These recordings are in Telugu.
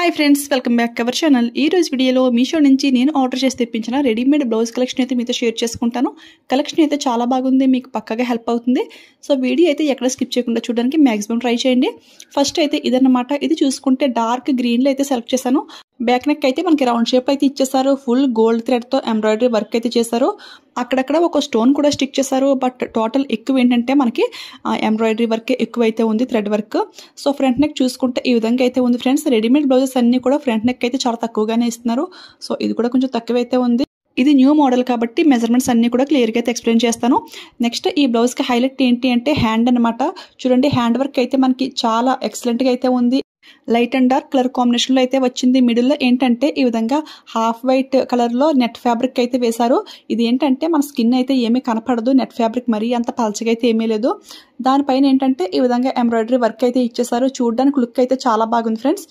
Hi friends, welcome back to our channel. ఈ రోజు వీడియోలో మీషో నుంచి నేను ఆర్డర్ చేసి తెప్పించిన రెడీమేడ్ బ్లౌజ్ కలెక్షన్ అయితే మీతో షేర్ చేసుకుంటాను. కలెక్షన్ అయితే చాలా బాగుంది, మీకు పక్కాగా హెల్ప్ అవుతుంది. సో వీడియో అయితే ఎక్కడ స్కిప్ చేయకుండా చూడడానికి మ్యాక్సిమం ట్రై చేయండి. ఫస్ట్ అయితే ఇదన్నమాట. ఇది చూసుకుంటే డార్క్ గ్రీన్లో అయితే సెలెక్ట్ చేశాను. బ్యాక్ నెక్ అయితే మనకి రౌండ్ షేప్ అయితే ఇచ్చేసారు. ఫుల్ గోల్డ్ థ్రెడ్తో ఎంబ్రాయిడరీ వర్క్ అయితే చేశారు. అక్కడక్కడ ఒక స్టోన్ కూడా స్టిక్ చేశారు. బట్ టోటల్ ఎక్కువ ఏంటంటే మనకి ఎంబ్రాయిడరీ వర్క్ ఎక్కువ అయితే ఉంది, thread work. So front neck చూసుకుంటే ఈ విధంగా అయితే ఉంది ఫ్రెండ్స్. రెడీమేడ్ బ్లౌజెస్ అన్ని కూడా ఫ్రంట్ నెక్ అయితే చాలా తక్కువగానే ఇస్తున్నారు. సో ఇది కూడా కొంచెం తక్కువ అయితే ఉంది. ఇది న్యూ మోడల్ కాబట్టి మెజర్మెంట్స్ అన్ని కూడా క్లియర్గా అయితే ఎక్స్ప్లెయిన్ చేస్తాను. నెక్స్ట్ ఈ బ్లౌజ్కి హైలైట్ ఏంటి అంటే హ్యాండ్ అనమాట. చూడండి, హ్యాండ్ వర్క్ అయితే మనకి చాలా ఎక్సలెంట్గా అయితే ఉంది. లైట్ అండ్ డార్క్ కలర్ కాంబినేషన్లో అయితే వచ్చింది. మిడిల్లో ఏంటంటే ఈ విధంగా హాఫ్ వైట్ కలర్లో నెట్ ఫ్యాబ్రిక్ అయితే వేశారు. ఇది ఏంటంటే మన స్కిన్ అయితే ఏమీ కనపడదు. నెట్ ఫ్యాబ్రిక్ మరీ అంత పలచగా అయితే ఏమీ లేదు. దానిపైన ఏంటంటే ఈ విధంగా ఎంబ్రాయిడరీ వర్క్ అయితే ఇచ్చేసారు. చూడడానికి లుక్ అయితే చాలా బాగుంది ఫ్రెండ్స్.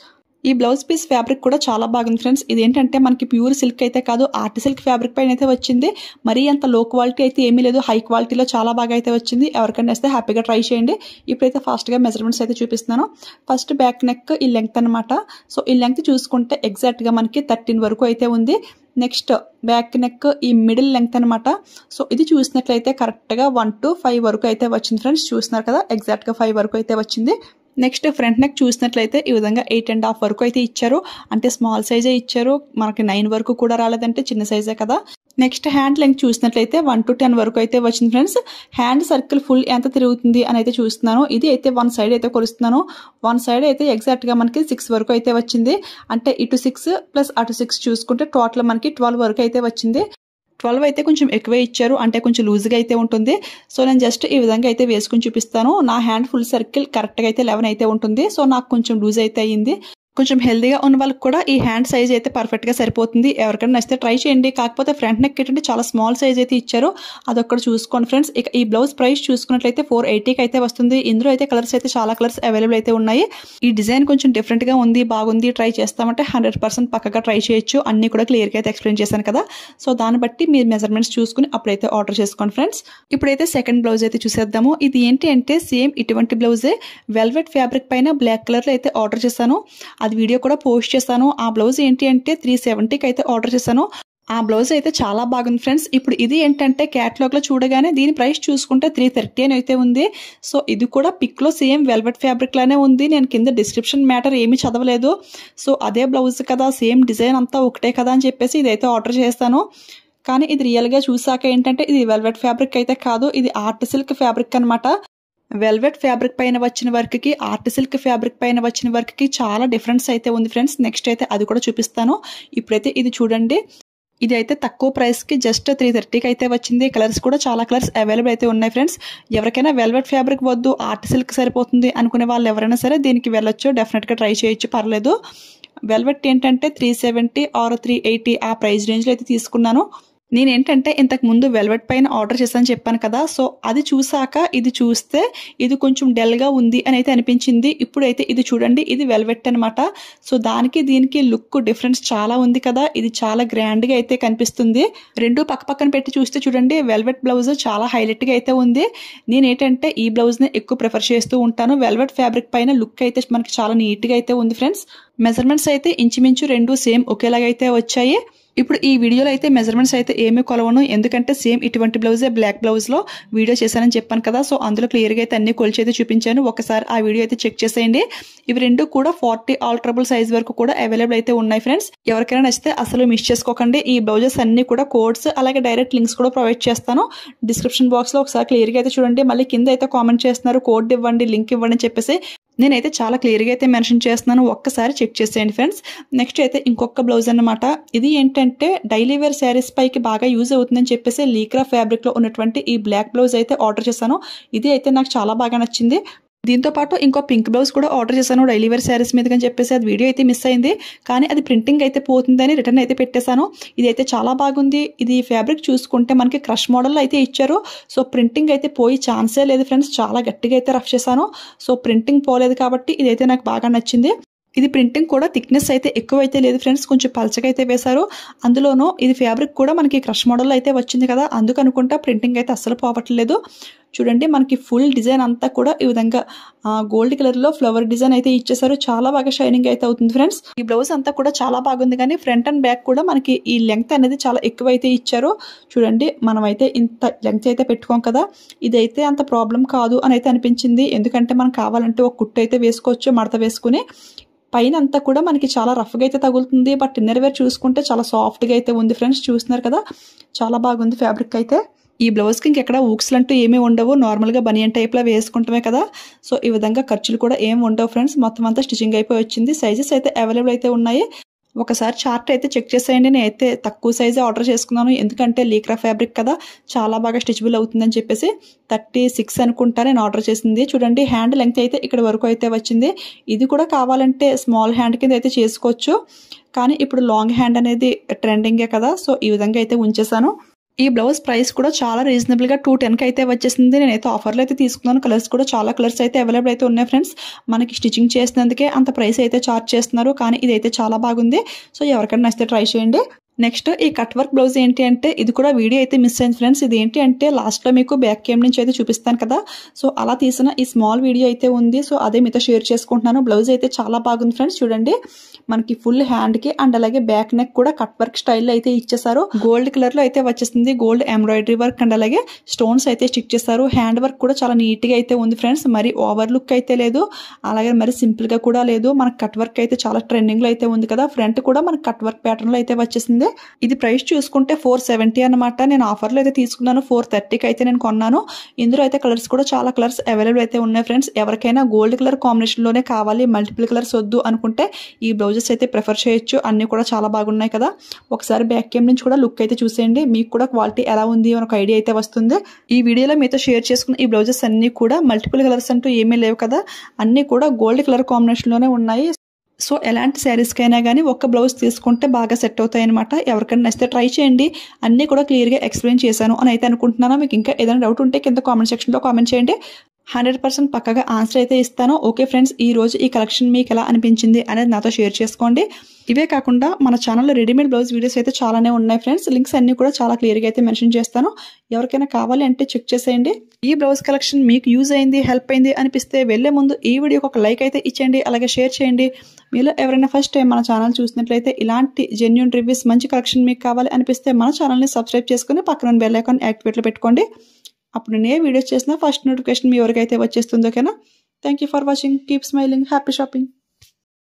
ఈ బ్లౌజ్ పీస్ ఫ్యాబ్రిక్ కూడా చాలా బాగుంది ఫ్రెండ్స్. ఇది ఏంటంటే మనకి ప్యూర్ సిల్క్ అయితే కాదు, ఆర్ట్ సిల్క్ ఫ్యాబ్రిక్ పైన అయితే వచ్చింది. మరీ అంత లో క్వాలిటీ అయితే ఏమీ లేదు, హై క్వాలిటీలో చాలా బాగా అయితే వచ్చింది. ఎవరికైనా వస్తే హ్యాపీగా ట్రై చేయండి. ఇప్పుడైతే ఫాస్ట్గా మెజర్మెంట్స్ అయితే చూపిస్తున్నాను. ఫస్ట్ బ్యాక్ నెక్ ఈ లెంగ్త్ అనమాట. సో ఈ లెంగ్త్ చూసుకుంటే ఎగ్జాక్ట్గా మనకి 13 వరకు అయితే ఉంది. నెక్స్ట్ బ్యాక్ నెక్ ఈ మిడిల్ లెంగ్త్ అనమాట. సో ఇది చూసినట్లయితే కరెక్ట్గా 1 to 5 వరకు అయితే వచ్చింది ఫ్రెండ్స్. చూస్తున్నారు కదా, ఎగ్జాక్ట్గా 5 వరకు అయితే వచ్చింది. నెక్స్ట్ ఫ్రంట్ నెక్ చూసినట్లయితే ఈ విధంగా 8.5 వరకు అయితే ఇచ్చారు. అంటే స్మాల్ సైజే ఇచ్చారు, మనకి 9 వరకు కూడా రాలేదంటే చిన్న సైజే కదా. నెక్స్ట్ హ్యాండ్ లెంగ్త్ చూసినట్లయితే 1 to 10 వరకు అయితే వచ్చింది ఫ్రెండ్స్. హ్యాండ్ సర్కిల్ ఫుల్ ఎంత తిరుగుతుంది అని అయితే చూస్తున్నాను. ఇది అయితే 1 సైడ్ అయితే కొలుస్తున్నాను. 1 సైడ్ అయితే ఎగ్జాక్ట్గా మనకి 6 వరకు అయితే వచ్చింది. అంటే ఇటు 6 ప్లస్ అటు 6 చూసుకుంటే టోటల్ మనకి 12 వరకు అయితే వచ్చింది. 12 అయితే కొంచెం ఎక్కువే ఇచ్చారు, అంటే కొంచెం లూజ్గా అయితే ఉంటుంది. సో నేను జస్ట్ ఈ విధంగా అయితే వేసుకుని చూపిస్తాను. నా హ్యాండ్ ఫుల్ సర్కిల్ కరెక్ట్గా అయితే 11 అయితే ఉంటుంది. సో నాకు కొంచెం లూజ్ అయితే అయ్యింది. కొంచెం హెల్దీగా ఉన్న వాళ్ళకి కూడా ఈ హ్యాండ్ సైజ్ అయితే పర్ఫెక్ట్గా సరిపోతుంది. ఎవరికైనా నచ్చితే ట్రై చేయండి. కాకపోతే ఫ్రంట్ నెక్ ఏంటంటే చాలా స్మాల్ సైజ్ అయితే ఇచ్చారు, అదొక్కటి చూసుకోండి ఫ్రెండ్స్. ఇక ఈ బ్లౌజ్ ప్రైస్ చూసుకున్నట్లయితే 480కి అయితే వస్తుంది. ఇందులో అయితే కలర్స్ అయితే చాలా కలర్స్ అవైలబుల్ అయితే ఉన్నాయి. ఈ డిజైన్ కొంచెం డిఫరెంట్గా ఉంది, బాగుంది, ట్రై చేస్తామంటే 100% పక్కగా ట్రై చేయొచ్చు. అన్ని కూడా క్లియర్గా అయితే ఎక్స్ప్లెయిన్ చేశాను కదా. సో దాన్ని బట్టి మీరు మెజర్మెంట్స్ చూసుకుని అప్పుడైతే ఆర్డర్ చేసుకోండి ఫ్రెండ్స్. ఇప్పుడైతే సెకండ్ బ్లౌజ్ అయితే చూసేద్దాము. ఇది ఏంటి అంటే సేమ్ ఇటువంటి బ్లౌజే వెల్వెట్ ఫ్యాబ్రిక్ పైన బ్లాక్ కలర్లో అయితే ఆర్డర్ చేశాను. అది వీడియో కూడా పోస్ట్ చేశాను. ఆ బ్లౌజ్ ఏంటి అంటే 370కి అయితే ఆర్డర్ చేశాను. ఆ బ్లౌజ్ అయితే చాలా బాగుంది ఫ్రెండ్స్. ఇప్పుడు ఇది ఏంటంటే క్యాటలాగ్ లో చూడగానే దీని ప్రైస్ చూసుకుంటే 330 అని అయితే ఉంది. సో ఇది కూడా పిక్ లో సేమ్ వెల్వెట్ ఫ్యాబ్రిక్ లానే ఉంది. నేను కింద డిస్క్రిప్షన్ మ్యాటర్ ఏమీ చదవలేదు. సో అదే బ్లౌజ్ కదా, సేమ్ డిజైన్ అంతా ఒకటే కదా అని చెప్పేసి ఇదైతే ఆర్డర్ చేస్తాను. కానీ ఇది రియల్ గా చూసాక ఏంటంటే ఇది వెల్వెట్ ఫ్యాబ్రిక్ అయితే కాదు, ఇది ఆర్ట్ సిల్క్ ఫ్యాబ్రిక్ అనమాట. వెల్వెట్ ఫ్యాబ్రిక్ పైన వచ్చిన వర్క్ కి ఆర్ట్ సిల్క్ ఫ్యాబ్రిక్ పైన వచ్చిన వర్క్ కి చాలా డిఫరెన్స్ అయితే ఉంది ఫ్రెండ్స్. నెక్స్ట్ అయితే అది కూడా చూపిస్తాను. ఇప్పుడైతే ఇది చూడండి, ఇది అయితే తక్కువ ప్రైస్ కి జస్ట్ 330కి అయితే వచ్చింది. కలర్స్ కూడా చాలా కలర్స్ అవైలబుల్ అయితే ఉన్నాయి ఫ్రెండ్స్. ఎవరికైనా వెల్వెట్ ఫ్యాబ్రిక్ వద్దు, ఆర్ట్ సిల్క్ సరిపోతుంది అనుకునే వాళ్ళు ఎవరైనా సరే దీనికి వెళ్ళొచ్చు, డెఫినెట్ గా ట్రై చేయొచ్చు, పర్లేదు. వెల్వెట్ ఏంటంటే 370 ఆర్ 380 ఆ ప్రైస్ రేంజ్ లో అయితే తీసుకున్నాను. నేనేంటంటే ఇంతకు ముందు వెల్వెట్ పైన ఆర్డర్ చేశాను చెప్పాను కదా. సో అది చూసాక ఇది చూస్తే ఇది కొంచెం డల్ గా ఉంది అని అయితే అనిపించింది. ఇప్పుడైతే ఇది చూడండి, ఇది వెల్వెట్ అనమాట. సో దానికి దీనికి లుక్ డిఫరెన్స్ చాలా ఉంది కదా. ఇది చాలా గ్రాండ్ గా అయితే కనిపిస్తుంది. రెండు పక్క పక్కన పెట్టి చూస్తే చూడండి, వెల్వెట్ బ్లౌజ్ చాలా హైలైట్ గా అయితే ఉంది. నేనేంటంటే ఈ బ్లౌజ్ ని ఎక్కువ ప్రిఫర్ చేస్తూ ఉంటాను. వెల్వెట్ ఫ్యాబ్రిక్ పైన లుక్ అయితే మనకి చాలా నీట్ గా అయితే ఉంది ఫ్రెండ్స్. మెజర్మెంట్స్ అయితే ఇంచుమించు రెండు సేమ్ ఒకేలాగా అయితే వచ్చాయి. ఇప్పుడు ఈ వీడియోలో అయితే మెజర్మెంట్స్ అయితే ఏమీ కొలవను, ఎందుకంటే సేమ్ ఇటువంటి బ్లౌజే బ్లాక్ బ్లౌజ్ లో వీడియో చేశానని చెప్పాను కదా. సో అందులో క్లియర్గా అయితే అన్ని కొలిచి అయితే చూపించాను. ఒకసారి ఆ వీడియో అయితే చెక్ చేసేయండి. ఇవి రెండు కూడా 40 ఆల్టరబుల్ సైజ్ వరకు కూడా అవైలబుల్ అయితే ఉన్నాయి ఫ్రెండ్స్. ఎవరికైనా నచ్చితే అసలు మిస్ చేసుకోకండి. ఈ బ్లౌజెస్ అన్ని కూడా కోడ్స్ అలాగే డైరెక్ట్ లింక్స్ కూడా ప్రొవైడ్ చేస్తాను డిస్క్రిప్షన్ బాక్స్ లో. ఒకసారి క్లియర్గా అయితే చూడండి. మళ్ళీ కింద అయితే కామెంట్ చేస్తున్నారు కోడ్ ఇవ్వండి, లింక్ ఇవ్వండి అని చెప్పేసి. నేనైతే చాలా క్లియర్గా అయితే మెన్షన్ చేస్తున్నాను, ఒక్కసారి చెక్ చేసేయండి ఫ్రెండ్స్. నెక్స్ట్ అయితే ఇంకొక బ్లౌజ్ అన్నమాట. ఇది ఏంటంటే డైలీ వేర్ శారీస్ పైకి బాగా యూజ్ అవుతుందని చెప్పేసి లీక్రా ఫ్యాబ్రిక్ లో ఉన్నటువంటి ఈ బ్లాక్ బ్లౌజ్ అయితే ఆర్డర్ చేశాను. ఇది అయితే నాకు చాలా బాగా నచ్చింది. దీంతో పాటు ఇంకో పింక్ బ్లౌజ్ కూడా ఆర్డర్ చేశాను డైలీ వేర్ శారీస్ మీద అని చెప్పేసి. అది వీడియో అయితే మిస్ అయింది, కానీ అది ప్రింటింగ్ అయితే పోతుందని రిటర్న్ అయితే పెట్టేశాను. ఇది అయితే చాలా బాగుంది. ఇది ఫ్యాబ్రిక్ చూసుకుంటే మనకి క్రష్ మోడల్ అయితే ఇచ్చారు. సో ప్రింటింగ్ అయితే పోయి ఛాన్సే లేదు ఫ్రెండ్స్. చాలా గట్టిగా అయితే రఫ్ చేశాను. సో ప్రింటింగ్ పోలేదు కాబట్టి ఇదైతే నాకు బాగా నచ్చింది. ఇది ప్రింటింగ్ కూడా థిక్నెస్ అయితే ఎక్కువైతే లేదు ఫ్రెండ్స్, కొంచెం పలచగా అయితే వేశారు. అందులోనూ ఇది ఫ్యాబ్రిక్ కూడా మనకి క్రష్ మోడల్లో అయితే వచ్చింది కదా, అందుకు అనుకుంటా ప్రింటింగ్ అయితే అస్సలు పోవట్లేదు. చూడండి మనకి ఫుల్ డిజైన్ అంతా కూడా ఈ విధంగా గోల్డ్ కలర్లో ఫ్లవర్ డిజైన్ అయితే ఇచ్చేసారు. చాలా బాగా షైనింగ్ అయితే అవుతుంది ఫ్రెండ్స్. ఈ బ్లౌజ్ అంతా కూడా చాలా బాగుంది, కానీ ఫ్రంట్ అండ్ బ్యాక్ కూడా మనకి ఈ లెంగ్త్ అనేది చాలా ఎక్కువ అయితే ఇచ్చారు. చూడండి మనమైతే ఇంత లెంగ్త్ అయితే పెట్టుకోం కదా, ఇదైతే అంత ప్రాబ్లం కాదు అని అయితే అనిపించింది. ఎందుకంటే మనం కావాలంటే ఒక కుట్టు అయితే వేసుకోవచ్చు మడత వేసుకుని. పైన అంతా కూడా మనకి చాలా రఫ్గా అయితే తగులుతుంది, బట్ ఇన్నర్ వేర్ చూసుకుంటే చాలా సాఫ్ట్గా అయితే ఉంది ఫ్రెండ్స్. చూస్తున్నారు కదా చాలా బాగుంది ఫ్యాబ్రిక్ అయితే. ఈ బ్లౌజ్కి ఇంకెక్కడ ఊక్స్లు అంటూ ఏమీ ఉండవు, నార్మల్గా బనియన్ టైప్లో వేసుకుంటామే కదా. సో ఈ విధంగా ఖర్చులు కూడా ఏమి ఉండవు ఫ్రెండ్స్. మొత్తం అంతా స్టిచ్చింగ్ అయిపోయి వచ్చింది. సైజెస్ అయితే అవైలబుల్ అయితే ఉన్నాయి. ఒకసారి చార్ట్ అయితే చెక్ చేసేయండి. నేనైతే తక్కువ సైజే ఆర్డర్ చేసుకున్నాను, ఎందుకంటే లీక్రా ఫ్యాబ్రిక్ కదా చాలా బాగా స్టిచబుల్ అవుతుందని చెప్పేసి 36 అనుకుంటా నేను ఆర్డర్ చేసింది. చూడండి హ్యాండ్ లెంగ్త్ అయితే ఇక్కడ వరకు అయితే వచ్చింది. ఇది కూడా కావాలంటే స్మాల్ హ్యాండ్ కింద అయితే చేసుకోవచ్చు, కానీ ఇప్పుడు లాంగ్ హ్యాండ్ అనేది ట్రెండింగే కదా, సో ఈ విధంగా అయితే ఉంచేసాను. ఈ బ్లౌజ్ ప్రైస్ కూడా చాలా రీజనబుల్గా 210కి అయితే వచ్చేసింది. నేనైతే ఆఫర్లో అయితే తీసుకున్నాను. కలర్స్ కూడా చాలా కలర్స్ అయితే అవైలబుల్ అయితే ఉన్నాయి ఫ్రెండ్స్. మనకి స్టిచ్చింగ్ చేసినందుకే అంత ప్రైస్ అయితే చార్జ్ చేస్తున్నారు, కానీ ఇదైతే చాలా బాగుంది. సో ఎవరికైనా నచ్చితే ట్రై చేయండి. నెక్స్ట్ ఈ కట్ వర్క్ బ్లౌజ్ ఏంటి అంటే, ఇది కూడా వీడియో అయితే మిస్ అయింది ఫ్రెండ్స్. ఇది ఏంటి అంటే లాస్ట్లో మీకు బ్యాక్ క్యామ్ నుంచి అయితే చూపిస్తాను కదా, సో అలా తీసిన ఈ స్మాల్ వీడియో అయితే ఉంది. సో అదే మీతో షేర్ చేసుకుంటున్నాను. బ్లౌజ్ అయితే చాలా బాగుంది ఫ్రెండ్స్. చూడండి మనకి ఫుల్ హ్యాండ్కి అండ్ అలాగే బ్యాక్ నెక్ కూడా కట్ వర్క్ స్టైల్లో అయితే ఇచ్చేసారు. గోల్డ్ కలర్లో అయితే వచ్చేసింది. గోల్డ్ ఎంబ్రాయిడరీ వర్క్ అండ్ అలాగే స్టోన్స్ అయితే స్టిక్ చేస్తారు. హ్యాండ్ వర్క్ కూడా చాలా నీట్గా అయితే ఉంది ఫ్రెండ్స్. మరి ఓవర్ లుక్ అయితే లేదు, అలాగే మరి సింపుల్గా కూడా లేదు. మనకి కట్ వర్క్ అయితే చాలా ట్రెండింగ్లో అయితే ఉంది కదా. ఫ్రంట్ కూడా మనకి కట్ వర్క్ ప్యాటర్న్లో అయితే వచ్చేసింది. ఇది ప్రైస్ చూసుకుంటే 470 అనమాట. నేను ఆఫర్లో అయితే తీసుకున్నాను. 430కి అయితే నేను కొన్నాను. ఇందులో అయితే కలర్స్ కూడా చాలా కలర్స్ అవైలబుల్ అయితే ఉన్నాయి ఫ్రెండ్స్. ఎవరికైనా గోల్డ్ కలర్ కాంబినేషన్లోనే కావాలి, మల్టిపుల్ కలర్స్ వద్దు అనుకుంటే ఈ బ్లౌజెస్ అయితే ప్రిఫర్ చేయొచ్చు. అన్ని కూడా చాలా బాగున్నాయి కదా. ఒకసారి బ్యాక్ క్యామ్ నుంచి కూడా లుక్ అయితే చూసేయండి, మీకు కూడా క్వాలిటీ ఎలా ఉంది అని ఒక ఐడియా అయితే వస్తుంది. ఈ వీడియోలో మీతో షేర్ చేసుకున్న ఈ బ్లౌజెస్ అన్ని కూడా మల్టిపుల్ కలర్స్ అంటూ ఏమీ లేవు కదా, అన్ని కూడా గోల్డ్ కలర్ కాంబినేషన్లోనే ఉన్నాయి. సో ఎలాంటి శారీస్కైనా కానీ ఒక్క బ్లౌజ్ తీసుకుంటే బాగా సెట్ అవుతాయి అనమాట. ఎవరికైనా నచ్చితే ట్రై చేయండి. అన్నీ కూడా క్లియర్గా ఎక్స్ప్లెయిన్ చేశాను అని అయితే అనుకుంటున్నాను. మీకు ఇంకా ఏదైనా డౌట్ ఉంటే కింద కామెంట్ సెక్షన్లో కామెంట్ చేయండి. 100% పక్కగా ఆన్సర్ అయితే ఇస్తాను. ఓకే ఫ్రెండ్స్, ఈ రోజు ఈ కలెక్షన్ మీకు ఎలా అనిపించింది అనేది నాతో షేర్ చేసుకోండి. ఇవే కాకుండా మన ఛానల్లో రెడీమేడ్ బ్లౌజ్ వీడియోస్ అయితే చాలానే ఉన్నాయి ఫ్రెండ్స్. లింక్స్ అన్ని కూడా చాలా క్లియర్గా అయితే మెన్షన్ చేస్తాను. ఎవరికైనా కావాలి అంటే చెక్ చేసేయండి. ఈ బ్లౌజ్ కలెక్షన్ మీకు యూజ్ అయింది, హెల్ప్ అయింది అనిపిస్తే వెళ్లే ముందు ఈ వీడియోకి ఒక లైక్ అయితే ఇచ్చేయండి, అలాగే షేర్ చేయండి. మీలో ఎవరైనా ఫస్ట్ టైం మన ఛానల్ చూసినట్లయితే ఇలాంటి జెన్యూన్ రివ్యూస్ మంచి కలెక్షన్ మీకు కావాలి అనిపిస్తే మన ఛానల్ని సబ్స్క్రైబ్ చేసుకుని పక్కన బెల్ ఐకాన్ యాక్టివేట్లో పెట్టుకోండి. అప్పుడు నేను ఏ వీడియోస్ చేసినా ఫస్ట్ నోటిఫికేషన్ మీ ఎవరికైతే వచ్చేస్తుందో. ఓకేనా? Thank you for watching. Keep smiling. Happy shopping.